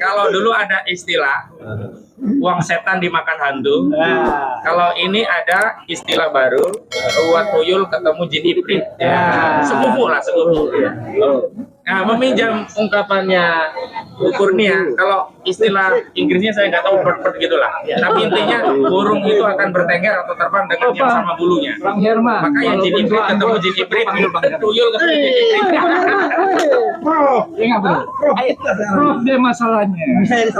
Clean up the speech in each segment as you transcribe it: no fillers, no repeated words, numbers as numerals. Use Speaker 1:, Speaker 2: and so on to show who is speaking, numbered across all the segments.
Speaker 1: Kalau dulu ada istilah uang setan dimakan hantu. Kalau ini ada istilah baru, uat tuyul ketemu jin ibrit. Ya, sepupu lah, sepupu. Nah, meminjam ungkapannya Bu Kurnia, kalau istilah Inggrisnya saya nggak tahu bird gitulah. Tapi intinya burung itu akan bertengger atau terbang dengan yang sama bulunya. Maka yang jin ibrit ketemu jin ibrit, tuyul ketemu jin ibrit.
Speaker 2: Bro, dia masalahnya.
Speaker 3: Saya.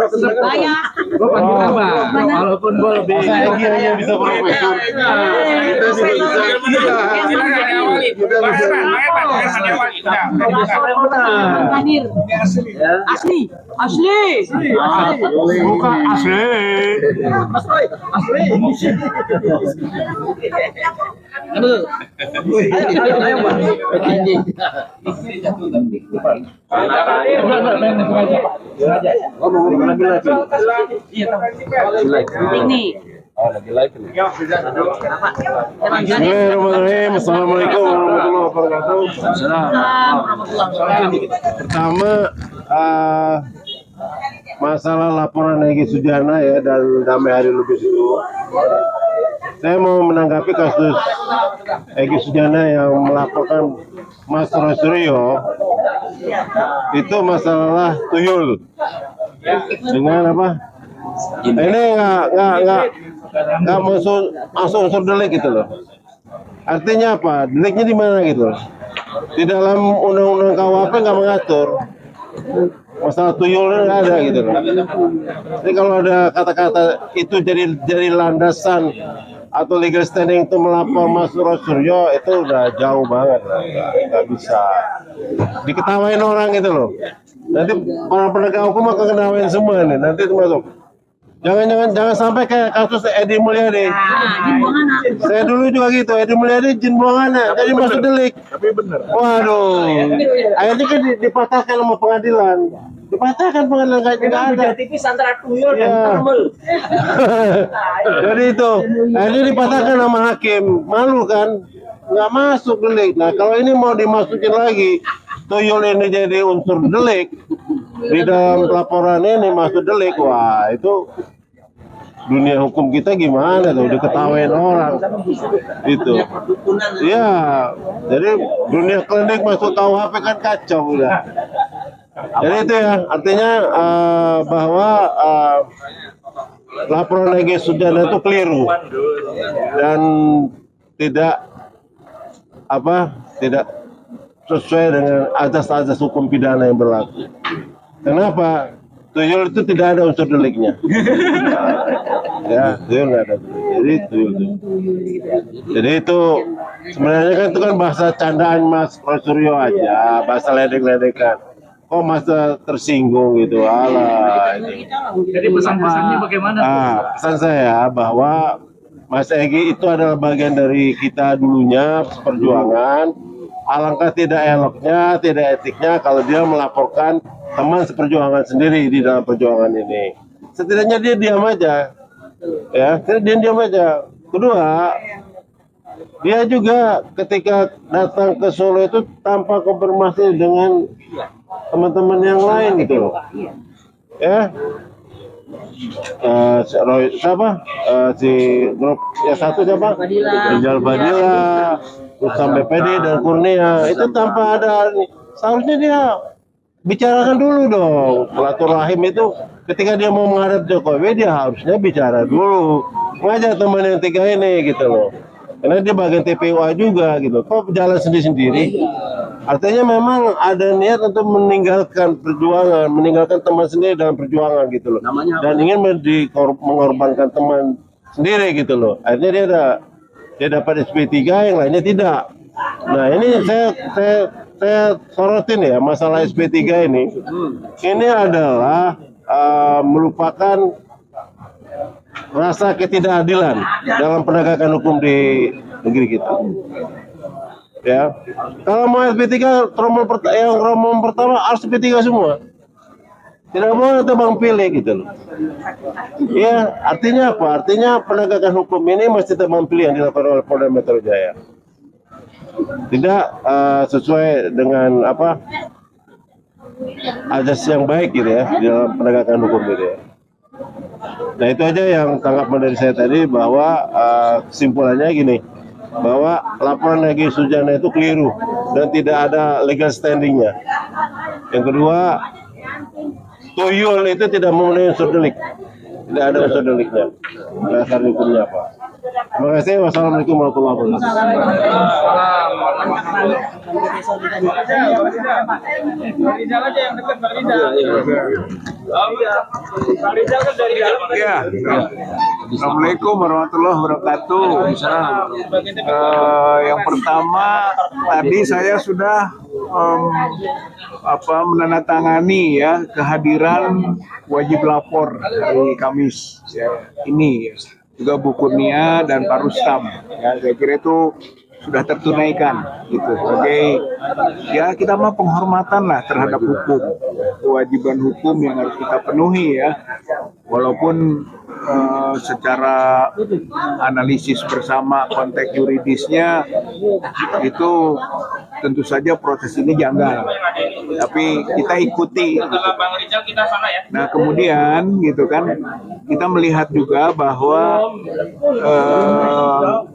Speaker 2: Gue panggil apa? Walaupun gue lebih.
Speaker 4: Akhirnya bisa profesor.
Speaker 1: Silakan diawali. Bang Herman diawali.
Speaker 3: Hadir. Asli.
Speaker 2: Bukan asli.
Speaker 3: Ini.
Speaker 4: Bismillahirrahmanirrahim. Assalamualaikum warahmatullahi wabarakatuh. Pertama, masalah laporan Egy Sujana ya dan Damai Hari Lubis itu, saya mau menanggapi kasus Egy Sujana yang melaporkan Mas Roy Suryo. Itu masalah tuyul dengan apa? Ini nggak masuk unsur delik gitu loh. Artinya apa? Deliknya di mana gitu loh? Di dalam undang-undang KUHP nggak mengatur masalah tuyul, nggak ada gitu loh. Jadi kalau ada kata-kata itu jadi landasan atau legal standing itu melapor Mas Roy Suryo, itu udah jauh banget lah, nggak bisa diketawain orang gitu loh. Nanti para penegak hukum akan kenawain semua nih, nanti itu masuk. Jangan sampai kayak kasus Edi Mulyadi. Saya dulu juga gitu, Edi Mulyadi jin buang anak, jadi masuk delik.
Speaker 2: Tapi benar.
Speaker 4: Waduh, akhirnya kan dipatahkan sama pengadilan. Dipatahkan pengadilan nggak ada.
Speaker 3: Tipis antara tuyul
Speaker 4: Ya.
Speaker 3: dan turbel.
Speaker 4: Jadi itu akhirnya dipatahkan sama hakim, malu kan, nggak masuk delik. Nah kalau ini mau dimasukin lagi, tuyul ini jadi unsur delik di dalam laporan ini masuk delik, wah itu dunia hukum kita gimana tuh, diketawain orang itu. Ya, jadi dunia klinik masuk KUHP kan kacau udah. Jadi itu ya, artinya bahwa laporan Egy Sujana itu keliru dan tidak sesuai dengan azas-azas hukum pidana yang berlaku. Kenapa? Tuyul itu tidak ada unsur deliknya. Ya, tuyul nggak ada. Jadi tuyul. Jadi itu sebenarnya kan itu kan bahasa candaan Mas Roy Suryo aja, bahasa ledek-ledekan. Kok masa tersinggung gitu, alah.
Speaker 2: Jadi pesan-pesannya bagaimana?
Speaker 4: Pesan saya bahwa Mas Egy itu adalah bagian dari kita dulunya perjuangan. Alangkah tidak eloknya, tidak etiknya kalau dia melaporkan teman seperjuangan sendiri di dalam perjuangan ini. Setidaknya dia diam aja, ya, dia diam aja. Kedua, dia juga ketika datang ke Solo itu tanpa konfirmasi dengan teman-teman yang lain gitu loh, ya. Si grup yang satu siapa? Rizal Badila, terus sampai PD dan Kurnia itu tanpa ada, seharusnya dia bicarakan dulu dong. Silaturahim itu ketika dia mau menghadap Jokowi, dia harusnya bicara dulu, ngajak teman yang tiga ini gitu loh, karena dia bagian TPUA juga gitu. Kok jalan sendiri-sendiri? Artinya memang ada niat untuk meninggalkan perjuangan, meninggalkan teman sendiri dalam perjuangan gitu loh, dan ingin mengorbankan teman sendiri gitu loh. Akhirnya dia dapat SP3, yang lainnya tidak. Nah ini saya sorotin ya, masalah SP3 ini adalah merupakan rasa ketidakadilan dalam penegakan hukum di negeri kita. Ya, kalau mau SP3 rombongan pertama harus SP3 semua. Tidak boleh tebang pilih gitu loh. Ya, artinya apa? Artinya penegakan hukum ini mesti tebang pilih yang dilakukan oleh Polda Metro Jaya. Tidak sesuai dengan azas yang baik gitu ya di dalam penegakan hukum gitu ya. Nah itu aja yang tanggapan dari saya tadi, bahwa kesimpulannya gini, bahwa laporan Egy Sujana itu keliru dan tidak ada legal standingnya. Yang kedua, tuyul itu tidak memenuhi unsur delik, tidak ada unsur deliknya. Dasar hukumnya apa? Terima kasih. Wassalamualaikum warahmatullahi wabarakatuh.
Speaker 5: Ya, Assalamualaikum warahmatullahi wabarakatuh. Yang pertama, tadi saya sudah menandatangani ya kehadiran wajib lapor hari Kamis ya, ini juga Bu Kurnia dan Pak Rustam ya, saya kira itu sudah tertunaikan gitu sebagai ya kita mah penghormatan lah terhadap hukum, kewajiban hukum yang harus kita penuhi ya, walaupun secara analisis bersama konteks yuridisnya itu tentu saja proses ini janggal, tapi kita ikuti. Nah kemudian gitu kan kita melihat juga bahwa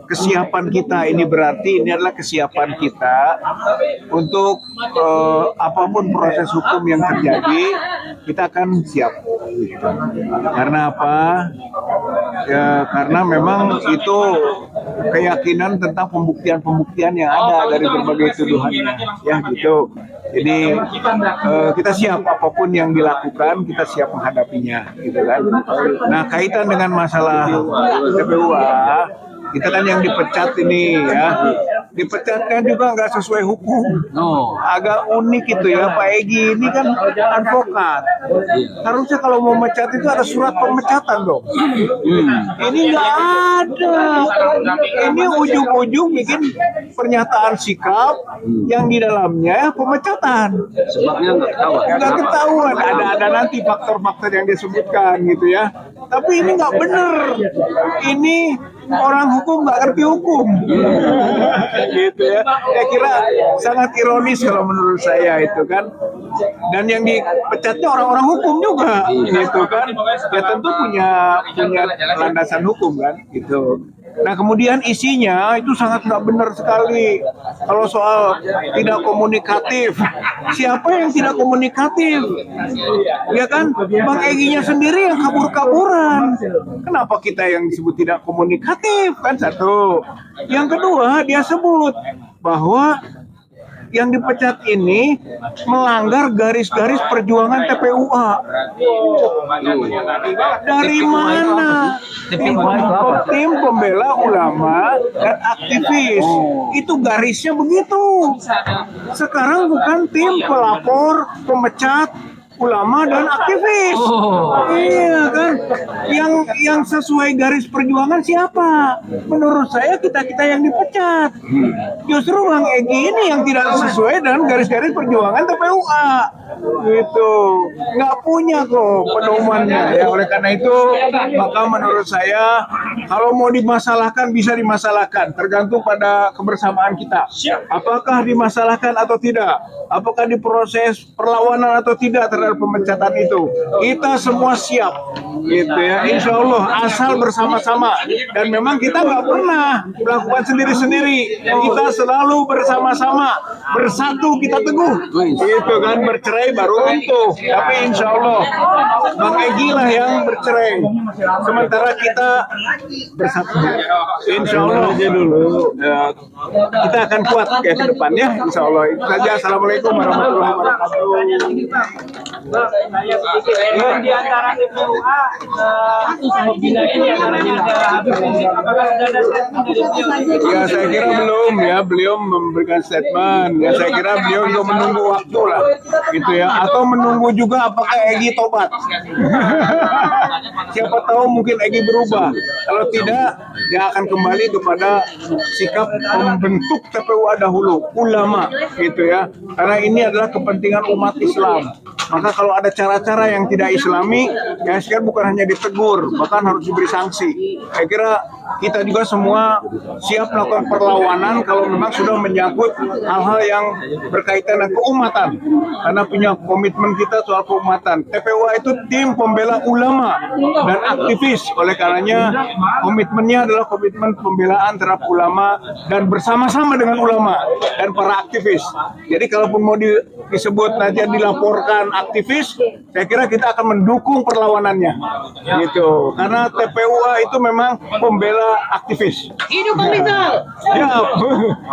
Speaker 5: kesiapan kita ini berarti ini adalah kesiapan kita untuk apapun proses hukum yang terjadi kita akan siap. Karena apa? Ya, karena memang itu keyakinan tentang pembuktian-pembuktian yang ada dari berbagai tuduhannya, ya gitu. Jadi kita siap apapun yang dilakukan, kita siap menghadapinya, gitu kan. Nah kaitan dengan masalah TPUA, kita kan yang dipecat ini ya, dipecatnya juga nggak sesuai hukum. Agak unik itu ya, Pak Egy ini kan advokat. Harusnya kalau mau mecat itu ada surat pemecatan dong. Ini nggak ada. Ini ujung-ujung bikin pernyataan sikap yang di dalamnya pemecatan.
Speaker 2: Sebabnya
Speaker 5: Nggak ketahuan. Ada nanti faktor-faktor yang disebutkan gitu ya. Tapi ini nggak benar. Ini orang hukum nggak ngerti hukum, gitu ya. Saya kira sangat ironis kalau menurut saya itu kan. Dan yang dipecatnya orang-orang hukum juga, gitu kan. Ya tentu punya landasan hukum kan, gitu. Nah kemudian isinya itu sangat nggak benar sekali. Kalau soal tidak komunikatif, siapa yang tidak komunikatif? Ya kan, Bang Egy-nya sendiri yang kabur-kaburan. Kenapa kita yang disebut tidak komunikatif? Kan satu. Yang kedua, dia sebut bahwa yang dipecat ini melanggar garis-garis perjuangan TPUA. Dari mana? Tim pembela ulama dan aktivis. Itu garisnya begitu. Sekarang bukan tim pelapor, pemecat ulama dan aktivis. Iya kan? Yang sesuai garis perjuangan siapa? Menurut saya kita yang dipecat. Justru Bang Egy ini yang tidak sesuai dengan garis-garis perjuangan TPUA. Gitu. Nggak punya kok pedomannya. Ya oleh karena itu maka menurut saya kalau mau dimasalahkan bisa dimasalahkan, tergantung pada kebersamaan kita. Apakah dimasalahkan atau tidak? Apakah diproses perlawanan atau tidak terhadap pemecatan itu? Kita semua siap, gitu ya. Insya Allah asal bersama-sama. Dan memang kita nggak pernah melakukan sendiri-sendiri. Kita selalu bersama-sama, bersatu kita teguh, gitu kan. Bercerai baru runtuh. Tapi insya Allah Bang Egy lah yang bercerai, sementara kita bersatu. Insya Allah aja dulu. Kita akan kuat ya ke depannya. Insya Allah. Itu saja. Assalamualaikum warahmatullahi wabarakatuh.
Speaker 3: Di antara TPUA ini
Speaker 5: Ya saya kira belum ya, beliau memberikan statement. Ya saya kira beliau juga menunggu waktu lah, gitu ya. Atau menunggu juga apakah Egy tobat. Siapa tahu mungkin Egy berubah. Kalau tidak, dia akan kembali kepada sikap pembentuk TPUA dahulu, ulama, gitu ya. Karena ini adalah kepentingan umat Islam. Maka kalau ada cara-cara yang tidak islami, ya sekarang bukan hanya ditegur, bahkan harus diberi sanksi. Saya kira kita juga semua siap melakukan perlawanan kalau memang sudah menyangkut hal-hal yang berkaitan dengan keumatan. Karena punya komitmen kita soal keumatan. TPUA itu tim pembela ulama dan aktivis. Oleh karenanya komitmennya adalah komitmen pembelaan terhadap ulama dan bersama-sama dengan ulama dan para aktivis. Jadi kalaupun mau disebut nanti dilaporkan aktivis, saya kira kita akan mendukung perlawanannya. Gitu. Karena TPUA itu memang pembela aktivis.
Speaker 3: Hidup Bang Rizal.
Speaker 5: Ya.